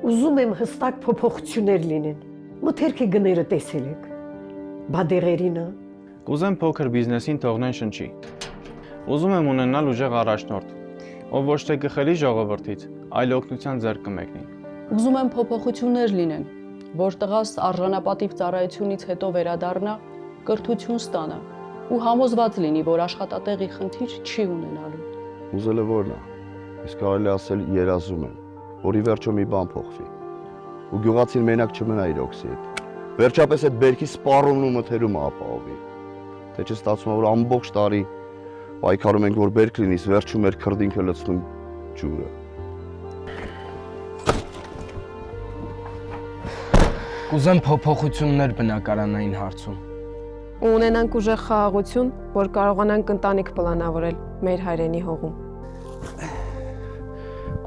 Ուզում եմ հստակ փոփոխություններ լինեն։ Մթերքի գները տեսել եք։ Բա դեղերինը։ Կուզեմ փոքր բիզնեսին թողնեն շնչի։ Ուզում եմ ունենալ ուժեղ առաջնորդ, ով ոչ թե կխելի ժողովրդից, այլ օգնության ձեռք կմեկնի։ Ուզում եմ փոփոխություններ լինեն, որ տղաս արժանապատիվ ծառայությունից հետո վերադառնա, կրթություն ստանա ու համոզված լինի, որ աշխատատեղի խնդիր չի ունենալու։ Ուզելը որն է, իսկ կարելի ասել երազում եմ, որ ի վերջո մի բան փոխվի։ Ու գյուղացին մենակ չմնա իր օքսի հետ։ Վերջապես այդ բերքի սպառումն ու մթերումը ապահովի։ Թե չէ ստացվում է, որ ամբողջ տարի պայքարում ենք, որ բերք լինի, վերջում մեր քրդինքը լցնում ջուրը։ Կուզեմ փոփոխություններ բնակարանային հարցում։ Ու ունենանք ուժեղ խաղաղություն, որ կարողանանք ընտանիք պլանավորել մեր հայրենի հողում։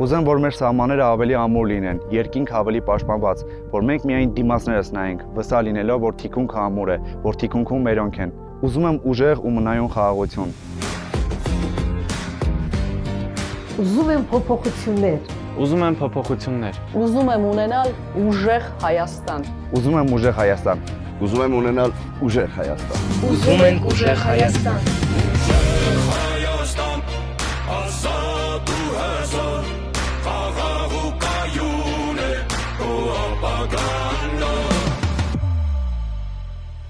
Կուզեմ, որ մեր սահմանները ավելի ամուր լինեն, երկինք ավելի պաշտպանված, որ մենք միայն դիմացներս նայենք, վստահ լինելով, որ թիկունքը ամուր է, որ թիկունքում մերոնք են։ Ուզում եմ ուժեղ ու մնայուն խաղաղություն։ Ուզում եմ փոփոխություններ։ Ուզում եմ փոփոխություններ։ Ուզում եմ ունենալ ուժեղ Հայաստան։ Ուզում եմ ուժեղ Հայաստան։ Ուզում եմ ունենալ ուժեղ Հայաստան։ Ուզում ենք ուժեղ Հայաստան։